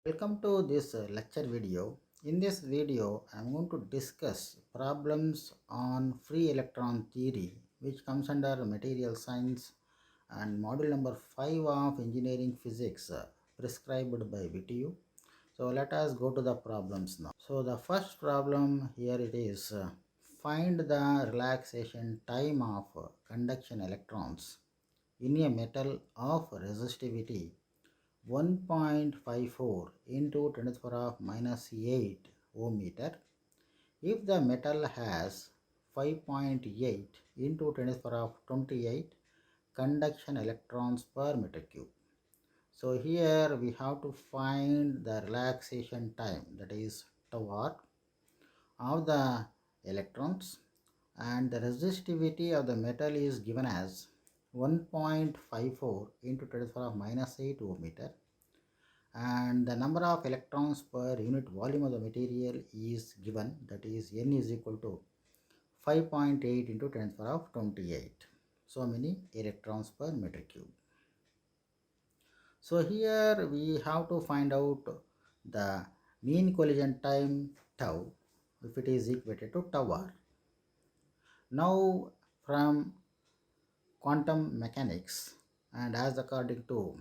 Welcome to this lecture video. In this video, I am going to discuss problems on free electron theory, which comes under material science and module number 5 of engineering physics prescribed by VTU. So let us go to the problems now. So the first problem here it is find the relaxation time of conduction electrons in a metal of resistivity 1.54 into 10 to the power of minus 8 ohm meter if the metal has 5.8 into 10 to the power of 28 conduction electrons per meter cube. So here we have to find the relaxation time, that is tau r, of the electrons, and the resistivity of the metal is given as 1.54 into 10 to the power of minus 8 ohm meter, and the number of electrons per unit volume of the material is given, that is n is equal to 5.8 into 10 to the power of 28. So many electrons per meter cube. So here we have to find out the mean collision time tau if it is equated to tau r. Now from quantum mechanics and as according to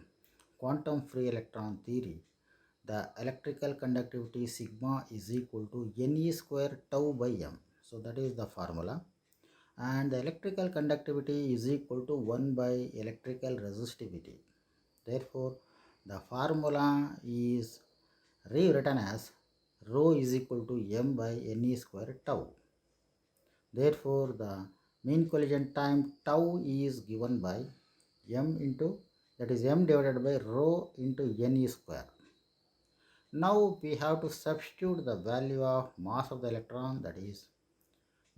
quantum free electron theory, the electrical conductivity sigma is equal to Ne square tau by m. So that is the formula, and the electrical conductivity is equal to 1 by electrical resistivity. Therefore the formula is rewritten as rho is equal to m by Ne square tau. Therefore the mean collision time tau is given by m into, that is m divided by rho into Ne square. Now we have to substitute the value of mass of the electron, that is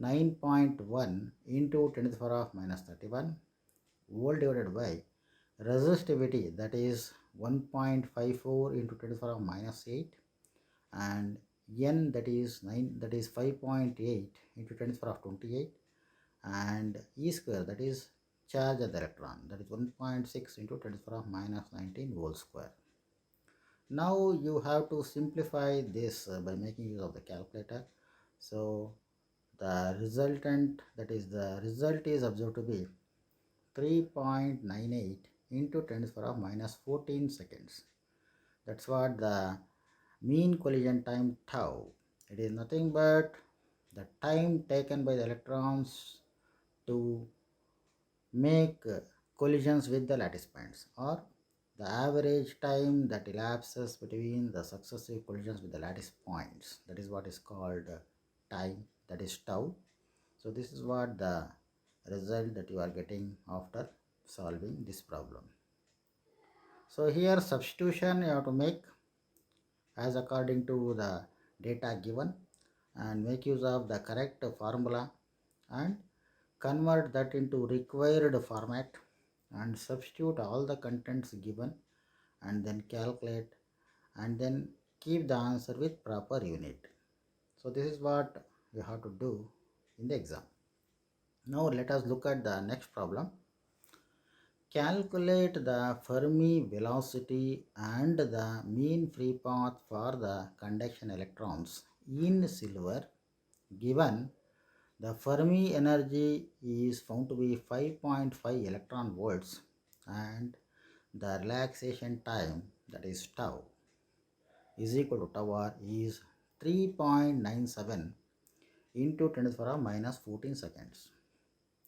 9.1 into 10 to the power of minus 31 whole divided by resistivity, that is 1.54 into 10 to the power of minus 8, and n, that is 9, that is 5.8 into 10 to the power of 28, and E square, that is charge of the electron, that is 1.6 into 10 to the power of minus 19 whole square. Now you have to simplify this by making use of the calculator. So the resultant, that is the result, is observed to be 3.98 into 10 to the power of minus 14 seconds. That's what the mean collision time tau. It is nothing but the time taken by the electrons to make collisions with the lattice points, or the average time that elapses between the successive collisions with the lattice points. That is what is called time, that is tau. So this is what the result that you are getting after solving this problem. So here substitution you have to make as according to the data given, and make use of the correct formula and convert that into required format and substitute all the contents given, and then calculate, and then keep the answer with proper unit. So this is what you have to do in the exam. Now let us look at the next problem. Calculate the Fermi velocity and the mean free path for the conduction electrons in silver given the Fermi energy is found to be 5.5 electron volts, and the relaxation time, that is tau, is equal to tau r is 3.97 into 10 to the power of minus 14 seconds.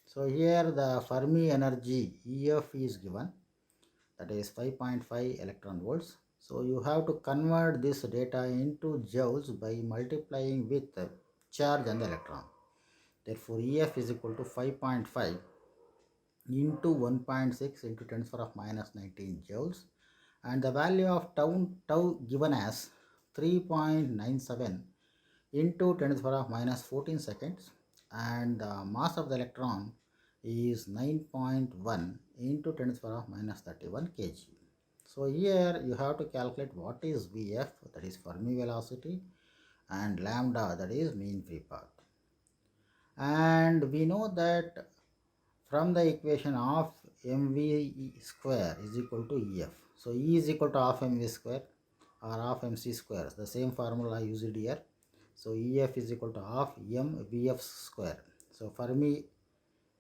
So here the Fermi energy EF is given, that is 5.5 electron volts. So you have to convert this data into joules by multiplying with the charge on the electron. Therefore EF is equal to 5.5 into 1.6 into 10 to the power of minus 19 joules, and the value of tau given as 3.97 into 10 to the power of minus 14 seconds, and the mass of the electron is 9.1 into 10 to the power of minus 31 kg. So here you have to calculate what is Vf, that is Fermi velocity, and lambda, that is mean free path. And we know that from the equation of mv square is equal to ef. So E is equal to half mv square. or half mc square. The same formula used here. So EF is equal to half m Vf square. So Fermi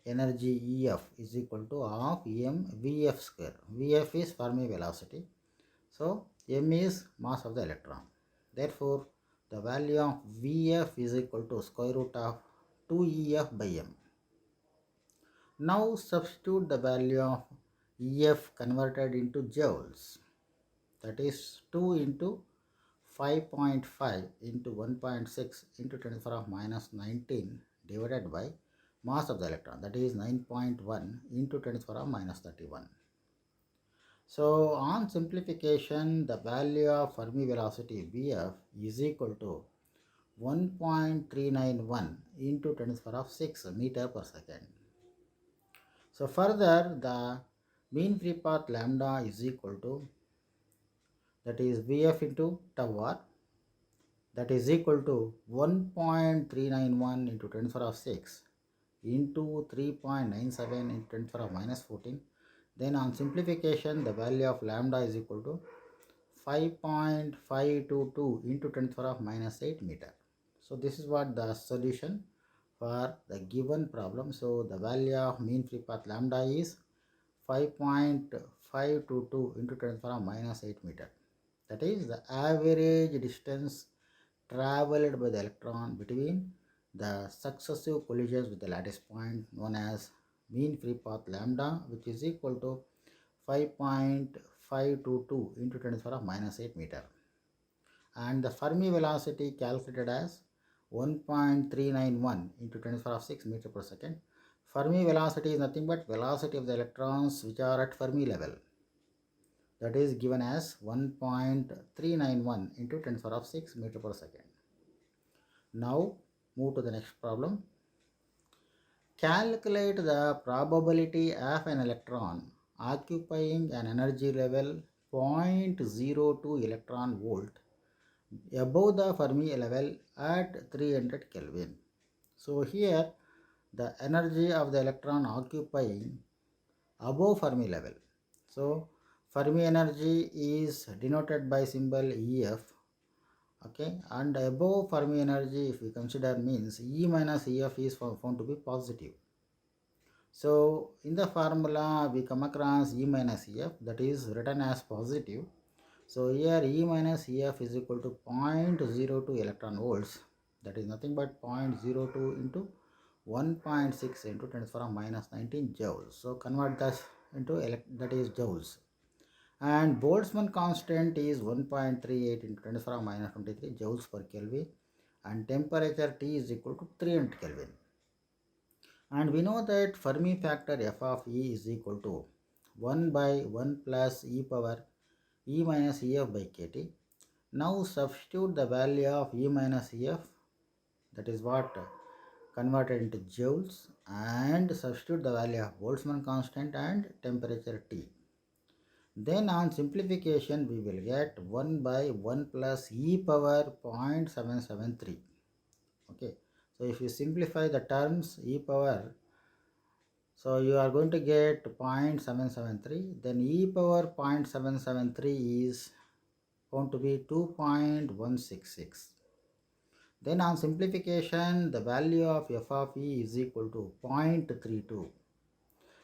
energy EF is equal to half m Vf square. Vf is Fermi velocity. So m is mass of the electron. Therefore, the value of Vf is equal to square root of 2EF by m. Now substitute the value of EF converted into joules. That is 2 into 5.5 into 1.6 into 10 to the power of minus 19 divided by mass of the electron, that is 9.1 into 10 to the power of minus 31. So on simplification, the value of Fermi velocity Vf is equal to 1.391 into 10 to the power of 6 meter per second. So further, the mean free path lambda is equal to, that is Vf into tau r, that is equal to 1.391 into 10 to the power of 6 into 3.97 into 10 to the power of minus 14. Then on simplification, the value of lambda is equal to 5.522 into 10 to the power of minus 8 meter. So this is what the solution for the given problem. So the value of mean free path lambda is 5.522 into 10 to the power of minus 8 meter. That is the average distance traveled by the electron between the successive collisions with the lattice point, known as mean free path lambda, which is equal to 5.522 into 10 to the power of minus 8 meter. And the Fermi velocity calculated as 1.391 into 10 to the power of 6 meter per second. Fermi velocity is nothing but velocity of the electrons which are at Fermi level. That is given as 1.391 into 10 to the power of 6 meter per second. Now move to the next problem. Calculate the probability of an electron occupying an energy level 0.02 electron volt above the Fermi level at 300 Kelvin. So here the energy of the electron occupying above Fermi level. So Fermi energy is denoted by symbol EF. Okay, and above Fermi energy, if we consider, means E minus EF is found to be positive. So in the formula we come across E minus EF, that is written as positive. So here E minus EF is equal to 0.02 electron volts, that is nothing but 0.02 into 1.6 into 10 to the power of minus 19 joules. So convert that into that is joules. And Boltzmann constant is 1.38 into 10 to the power of minus 23 joules per Kelvin, and temperature T is equal to 300 Kelvin. And we know that Fermi factor f of E is equal to 1 by 1 plus e power E minus EF by kT. Now substitute the value of E minus EF, that is what converted into joules, and substitute the value of Boltzmann constant and temperature T. Then on simplification we will get 1 by 1 plus e power 0.773. Okay, so if you simplify the terms e power, so you are going to get 0.773, then e power 0.773 is found to be 2.166. Then on simplification, the value of f of E is equal to 0.32.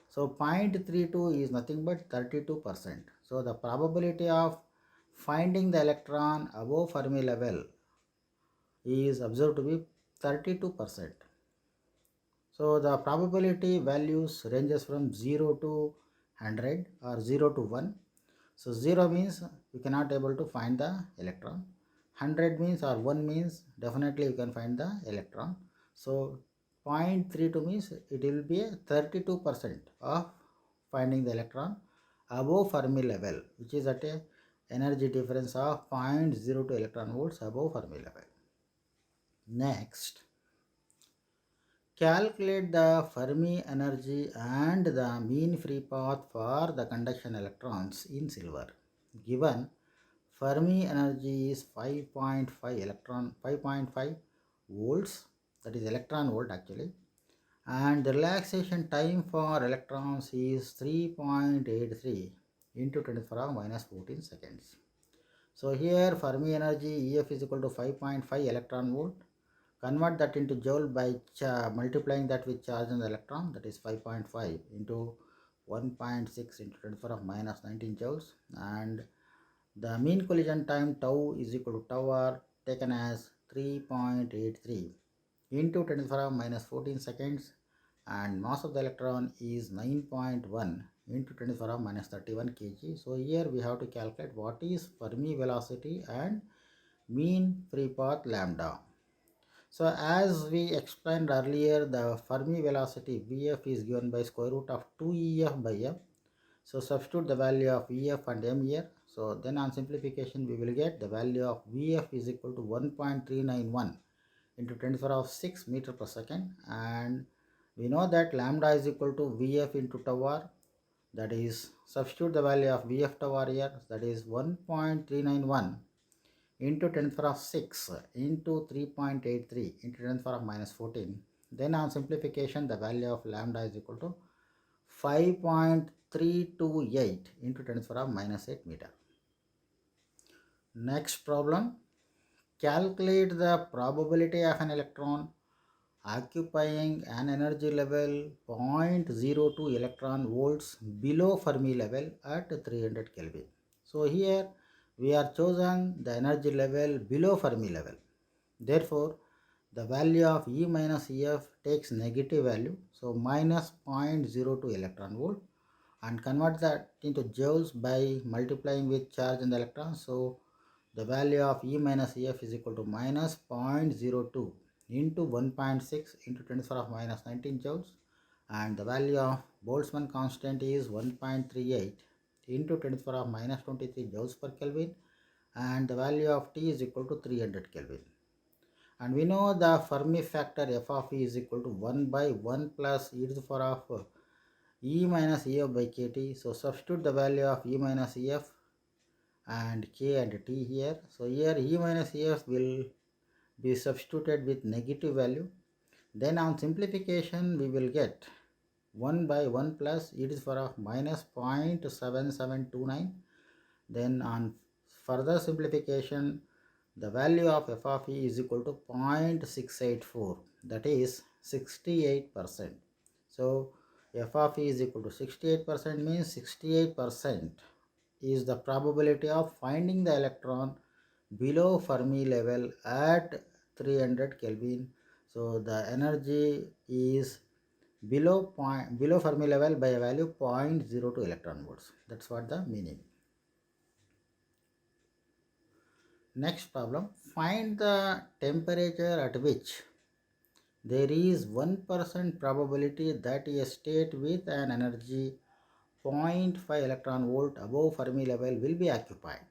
So 0.32 is nothing but 32%. So the probability of finding the electron above Fermi level is observed to be 32%. So the probability values ranges from 0 to 100 or 0 to 1. So 0 means we cannot able to find the electron. 100 means, or 1 means, definitely you can find the electron. So 0.32 means it will be a 32% of finding the electron above Fermi level, which is at a energy difference of 0.02 electron volts above Fermi level. Next, calculate the Fermi energy and the mean free path for the conduction electrons in silver. Given Fermi energy is 5.5 volts, that is electron volt actually, and the relaxation time for electrons is 3.83 into 10 to the power minus 14 seconds. So here Fermi energy EF is equal to 5.5 electron volt. Convert that into joule by multiplying that with charge on the electron, that is 5.5 into 1.6 into 10 to the power of minus 19 joules, and the mean collision time tau is equal to tau r taken as 3.83 into 10 to the power of minus 14 seconds, and mass of the electron is 9.1 into 10 to the power of minus 31 kg. So here we have to calculate what is Fermi velocity and mean free path lambda. So as we explained earlier, the Fermi velocity Vf is given by square root of 2Ef by f. So substitute the value of Ef and m here. So then on simplification we will get the value of Vf is equal to 1.391 into 10 to the power of 6 meter per second, and we know that lambda is equal to Vf into tau r, that is substitute the value of Vf tau r here, that is 1.391 into 10 to the power of 6 into 3.83 into 10 to the power of minus 14. Then on simplification the value of lambda is equal to 5.328 into 10 to the power of minus 8 meter. Next problem, calculate the probability of an electron occupying an energy level 0.02 electron volts below Fermi level at 300 Kelvin. So here we are chosen the energy level below Fermi level. Therefore, the value of E minus EF takes negative value, so minus 0.02 electron volt, and convert that into joules by multiplying with charge on the electron. So the value of E minus EF is equal to minus 0.02 into 1.6 into 10 to the power of minus 19 joules, and the value of Boltzmann constant is 1.38 into 10 to the power of minus 23 joules per Kelvin, and the value of T is equal to 300 Kelvin. And we know the Fermi factor f of E is equal to 1 by 1 plus e to the power of E minus EF by kT. So substitute the value of E minus EF and k and t here. So here E minus EF will be substituted with negative value. Then on simplification we will get 1 by 1 plus e to the power of minus 0.7729. Then on further simplification the value of f of E is equal to 0.684, that is 68%. So f of E is equal to 68% means 68% is the probability of finding the electron below Fermi level at 300 Kelvin. So the energy is below Fermi level by a value 0.02 electron volts. That's what the meaning. Next problem, find the temperature at which there is 1% probability that a state with an energy 0.5 electron volt above Fermi level will be occupied.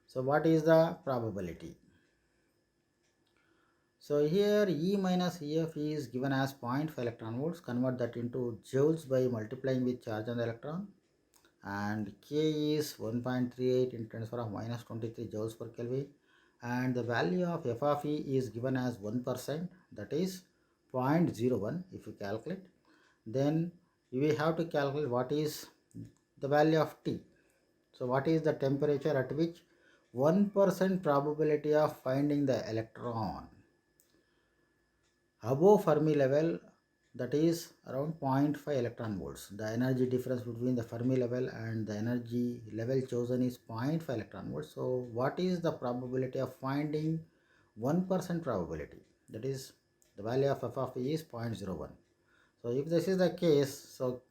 So what is the probability? So here E minus EF is given as 0.5 electron volts. Convert that into joules by multiplying with charge on the electron, and K is 1.38 in 10 to the power of minus 23 joules per Kelvin, and the value of f of E is given as 1%, that is 0.01. If you calculate, then we have to calculate what is the value of T. So what is the temperature at which 1% probability of finding the electron above Fermi level, that is around 0.5 electron volts. The energy difference between the Fermi level and the energy level chosen is 0.5 electron volts. So what is the probability of finding 1% probability? That is the value of f of E is 0.01. So if this is the case, so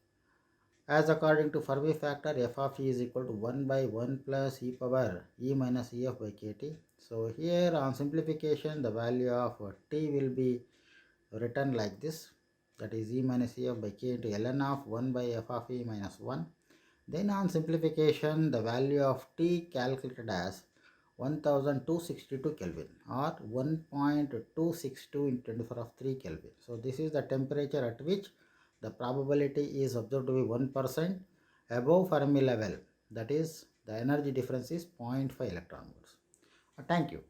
as according to Fermi factor, f of E is equal to 1 by 1 plus e power E minus EF by kT. So here on simplification the value of T will be written like this, that is E minus EF by k into ln of 1 by f of E minus 1. Then on simplification the value of T calculated as 1262 Kelvin or 1.262 into 10 to the power of 3 Kelvin. So this is the temperature at which the probability is observed to be 1% above Fermi level, that is the energy difference is 0.5 electron volts. Thank you.